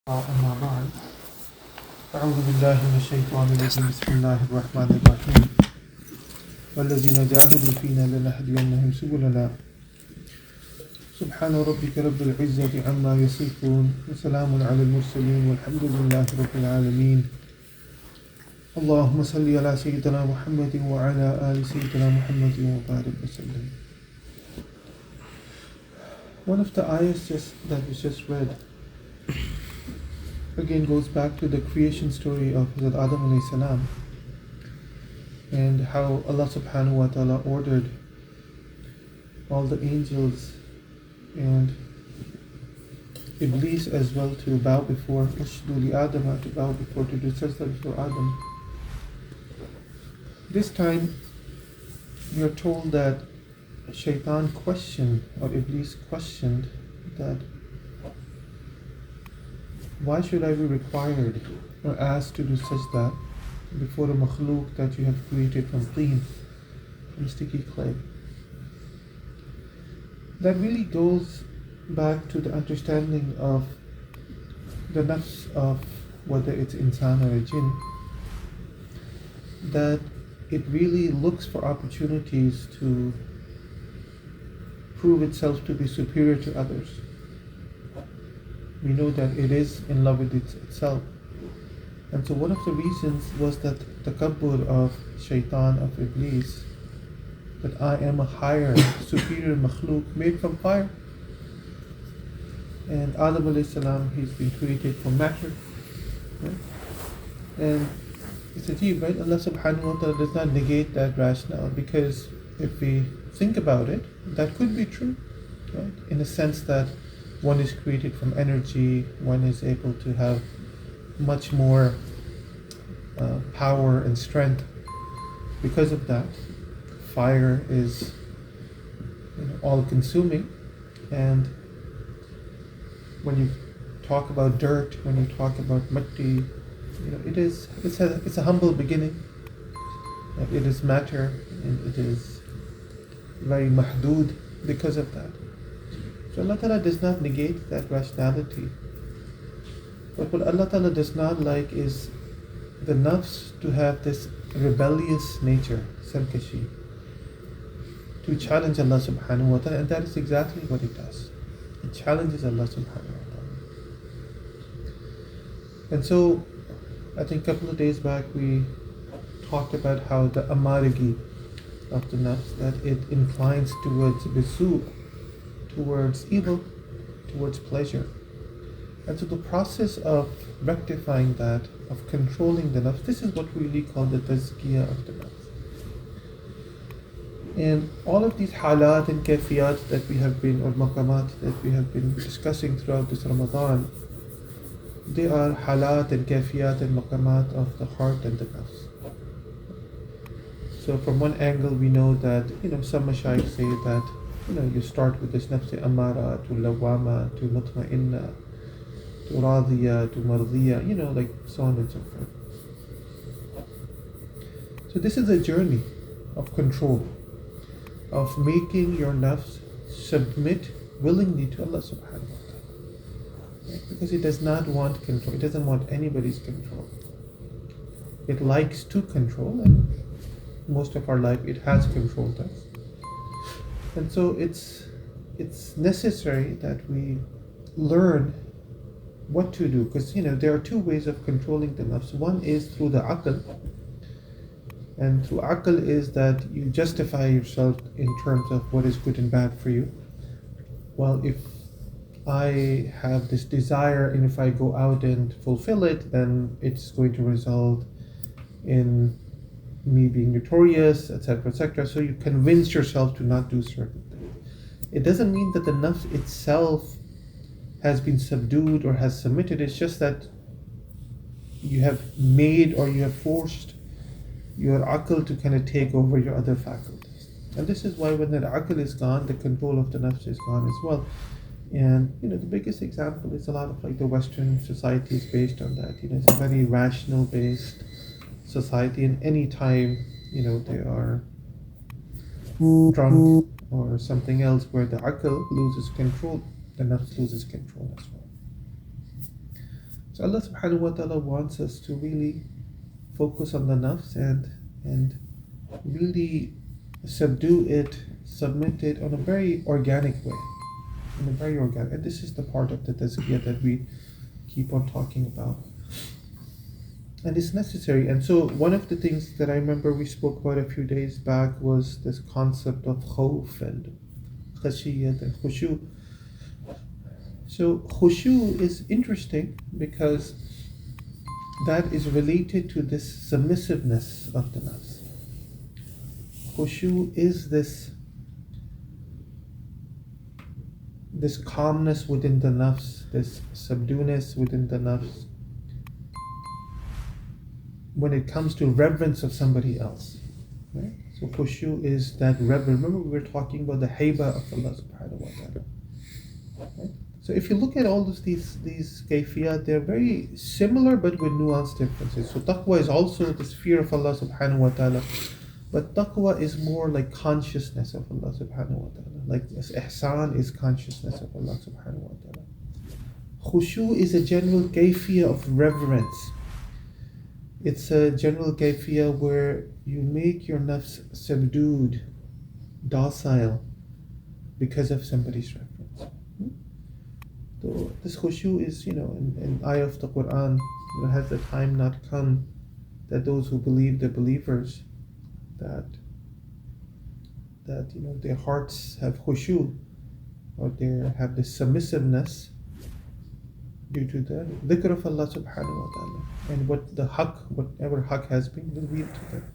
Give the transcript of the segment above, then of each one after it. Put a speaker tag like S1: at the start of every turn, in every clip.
S1: أما بعد أعوذ بالله من الشيطان الرجيم بسم الله الرحمن الرحيم والذين جاهدوا فينا لنهدينهم سبلنا سبحان ربك رب العزة عما يصفون وسلام على المرسلين والحمد لله رب العالمين اللهم صل على سيدنا محمد وعلى آل سيدنا محمد وبارك وسلم. One of the ayahs that was just read again goes back to the creation story of Hazrat Adam alayhi salam and how Allah subhanahu wa ta'ala ordered all the angels and Iblis as well to bow before Adam, to bow before, to do sajda before Adam. This time we are told that Shaitan questioned, or Iblis questioned, that why should I be required or asked to do sajda before a makhluk that you have created from teen, from sticky clay? That really goes back to the understanding of the nafs of whether it's insan or a jinn, that it really looks for opportunities to prove itself to be superior to others. We know that it is in love with itself. And so one of the reasons was that the takabbur of shaitan, of Iblis, that I am a higher, superior makhluk made from fire. And Adam alayhi salam, he's been created from matter. Right? And it's ajeeb, right? Allah subhanahu wa ta'ala does not negate that rationale, because if we think about it, that could be true, right? In a sense that one is created from energy, one is able to have much more power and strength because of that. Fire is all-consuming, and when you talk about dirt, when you talk about matti, it's a humble beginning. It is matter, and it is very mahdood because of that. So Allah Ta'ala does not negate that rationality. But what Allah Ta'ala does not like is the nafs to have this rebellious nature, sarkashi, to challenge Allah subhanahu wa ta'ala, and that is exactly what it does. It challenges Allah subhanahu wa ta'ala. And so, I think a couple of days back we talked about how the amarigi of the nafs, that it inclines towards bisu, towards evil, towards pleasure. And so the process of rectifying that, of controlling the nafs, this is what we really call the tazkiyah of the nafs. And all of these halat and kafiyat that we have been, or maqamat that we have been discussing throughout this Ramadan, they are halat and kafiyat and maqamat of the heart and the nafs. So from one angle we know that, some mashayikh say that, you start with this nafs amara to lawama to mutma'inna to radiya to mardiya, like so on and so forth. So this is a journey of control, of making your nafs submit willingly to Allah subhanahu wa ta'ala. Right? Because it does not want control, it doesn't want anybody's control. It likes to control, and most of our life it has controlled us. And so it's necessary that we learn what to do, because there are two ways of controlling the nafs. One is through the aql, and through aql is that you justify yourself in terms of what is good and bad for you. Well, if I have this desire and if I go out and fulfill it, then it's going to result in me being notorious, etc., etc. So you convince yourself to not do certain things. It doesn't mean that the nafs itself has been subdued or has submitted. It's just that you have made, or you have forced your aql to kind of take over your other faculties. And this is why when that aql is gone, the control of the nafs is gone as well. And the biggest example is a lot of like the Western society is based on that. It's a very rational based society, and any time they are drunk or something else where the aql loses control, the nafs loses control as well. So Allah subhanahu wa ta'ala wants us to really focus on the nafs and really subdue it, submit it on a very organic way. In a very organic, and this is the part of the tazkiyah that we keep on talking about. And it's necessary. And so one of the things that I remember we spoke about a few days back was this concept of khawf and khashiyat and khushu. So khushu is interesting because that is related to this submissiveness of the nafs. Khushu is this calmness within the nafs, this subdueness within the nafs when it comes to reverence of somebody else. Right? So khushu is that reverence. Remember we were talking about the haiba of Allah subhanahu wa ta'ala. Right? So if you look at all these kayfiyat, they're very similar but with nuanced differences. So taqwa is also this fear of Allah subhanahu wa ta'ala, but taqwa is more like consciousness of Allah subhanahu wa ta'ala. Like ihsan is consciousness of Allah subhanahu wa ta'ala. Khushu is a general kayfiyah of reverence. It's a general kayfiyah where you make your nafs subdued, docile, because of somebody's reverence. So this khushu is, in ayah of the Quran, has the time not come that those who believe, the believers, that their hearts have khushu, or they have this submissiveness due to the dhikr of Allah subhanahu wa ta'ala, and whatever haqq has been revealed to them.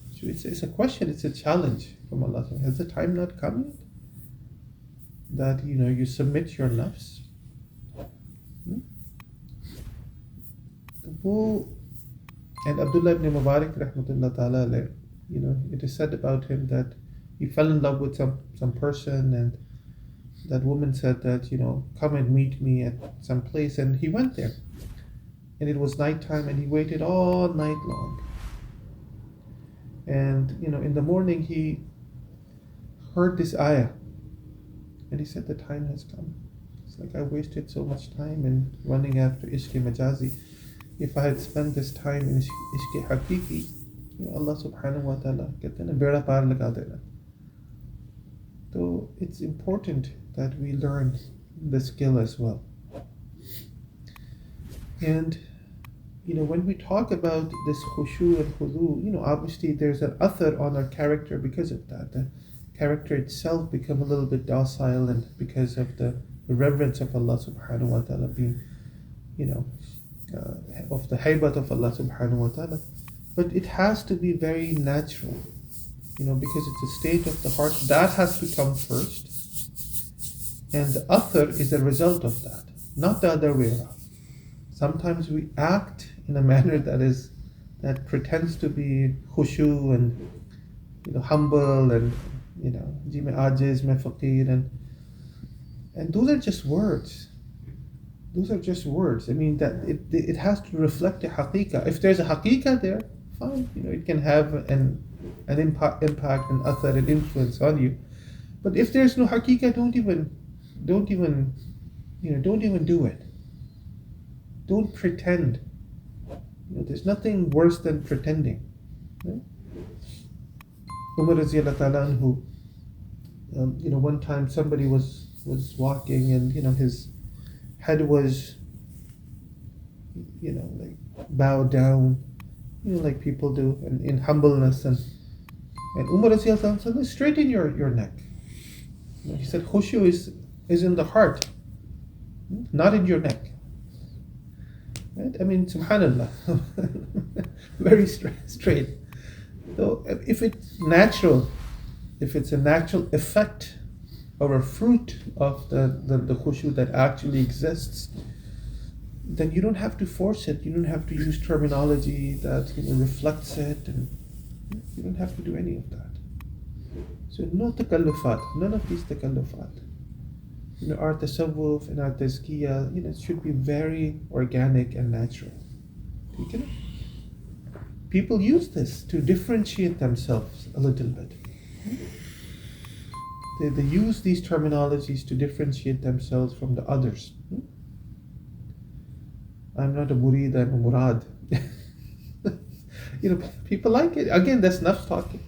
S1: So it's a question, it's a challenge from Allah. Has the time not come yet that you submit your nafs? And Abdullah ibn Mubarak rahmatullah ta'ala, it is said about him that he fell in love with some person, and that woman said that, come and meet me at some place, and he went there. And it was nighttime, and he waited all night long. And, in the morning he heard this ayah, and he said, the time has come. It's like, I wasted so much time in running after ishq majazi. If I had spent this time in ishq hakiki, Allah subhanahu wa ta'ala कहते हैं ना बेड़ा पार लगा देना. So it's important that we learn the skill as well. And when we talk about this khushu and khudu, obviously there's an athar on our character because of that. The character itself become a little bit docile, and because of the reverence of Allah subhanahu wa ta'ala being, of the haibat of Allah subhanahu wa ta'ala. But it has to be very natural, because it's a state of the heart. That has to come first. And the athar is a result of that, not the other way around. Sometimes we act in a manner that pretends to be khushu and humble and ji mein ajiz, mein faqir, and those are just words. Those are just words. I mean that it has to reflect a haqiqah. If there's a haqiqah there, fine. It can have an impact, an athar, an influence on you. But if there's no haqiqah, don't even do it. Don't pretend. There's nothing worse than pretending. Right? Umar radiyallahu ta'ala anhu, one time somebody was walking, and his head was like bowed down, like people do, and in humbleness, and Umar radiyallahu ta'ala said, straighten your neck. He said khushu is in the heart, not in your neck. Right? I mean, subhanallah, very straight. So if it's natural, if it's a natural effect or a fruit of the khushu that actually exists, then you don't have to force it. You don't have to use terminology that reflects it, and you don't have to do any of that. So no takallufat, none of these takallufat. Our tasawwuf and our tazkiyah, it should be very organic and natural. Okay? People use this to differentiate themselves a little bit. They use these terminologies to differentiate themselves from the others. I'm not a murid, I'm a murad. People like it. Again, that's nafs talking.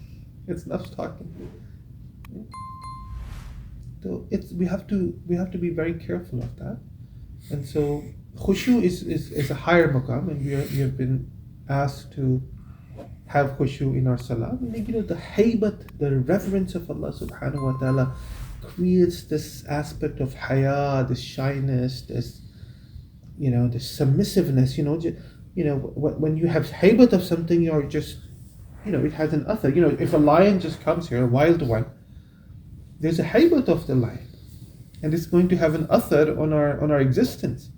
S1: It's nafs talking. So we have to be very careful of that. And so khushu is a higher maqam, and we have been asked to have khushu in our salah. Meaning, the haybat, the reverence of Allah subhanahu wa ta'ala creates this aspect of haya, this shyness, this submissiveness. When you have haybat of something, you're just, it has an athar. If a lion just comes here, a wild one, there's a haybat of the lion, and it's going to have an athar on our existence,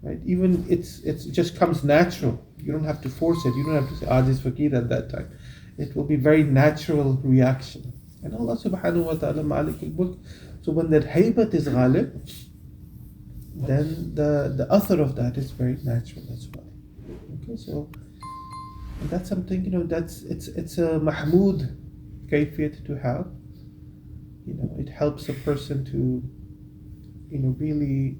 S1: right? Even it just comes natural. You don't have to force it. You don't have to say this faqir at that time. It will be very natural reaction. And Allah subhanahu wa ta'ala malik al-mulk. So when that haybat is ghalib, then the athar of that is very natural as well. Okay, so that's something, it's a mahmood kayfiyat to have. It helps a person to, really,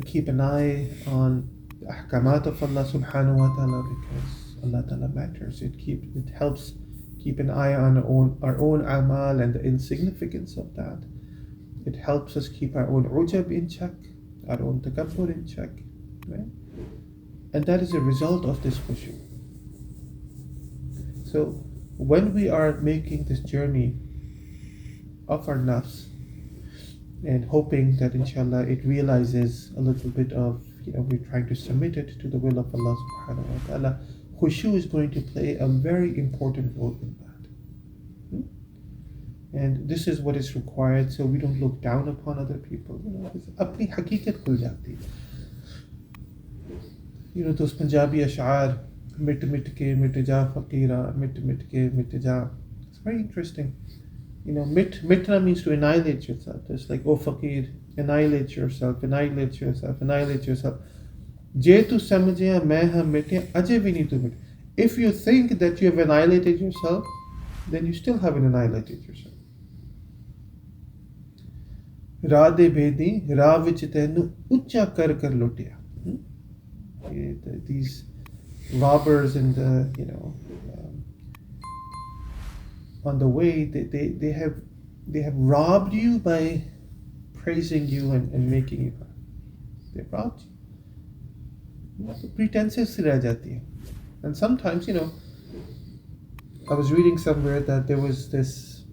S1: keep an eye on the ahkamat of Allah subhanahu wa ta'ala, because Allah ta'ala matters. It helps keep an eye on our own amal and the insignificance of that. It helps us keep our own ujab in check, our own takabbur in check, right? And that is a result of this khushu. So when we are making this journey of our nafs and hoping that inshallah it realizes a little bit of, we're trying to submit it to the will of Allah subhanahu wa ta'ala, khushu is going to play a very important role in that. And this is what is required, so we don't look down upon other people. Apni haqiqat khul jati hai. Those Punjabi ash'ar, mit mit ke mit ja faqira, mit mit ke mit ja. It's very interesting. Mitra means to annihilate yourself. It's like, oh faqir, annihilate yourself, annihilate yourself, annihilate yourself. Je tu samjhe main ha mite, ajay bhi nahi tu mite. If you think that you have annihilated yourself, then you still haven't annihilated yourself. Ra de bedi, ra vich tenu ucha kar lutya. These robbers in the, on the way, they have robbed you by praising you and making you happy. They robbed you. So pretenses se reh jati hai. And sometimes, I was reading somewhere that there was this,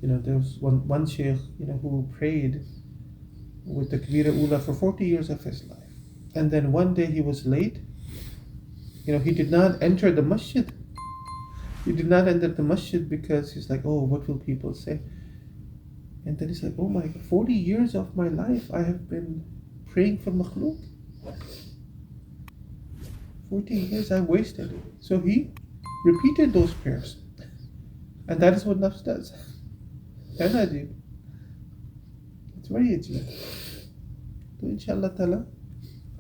S1: there was one Shaykh, who prayed with the Kabira Ula for 40 years of his life. And then one day he was late. He did not enter the masjid. He did not enter the masjid because he's like, oh, what will people say? And then he's like, oh my God, 40 years of my life I have been praying for makhluk. 40 years I wasted. So he repeated those prayers. And that is what nafs does. It's very ajib. So inshallah ta'ala,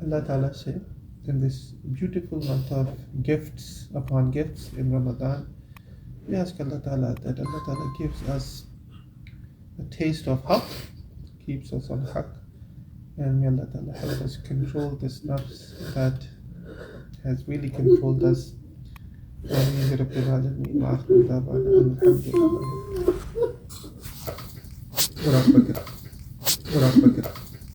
S1: Allah ta'ala said, in this beautiful month of gifts upon gifts in Ramadan, we ask Allah ta'ala that Allah ta'ala gives us a taste of haqq, keeps us on haqq, and may Allah ta'ala help us control this nafs that has really controlled us. Ameen ya Rabbil Alameen wa akhiru da'wana alhamdulillah.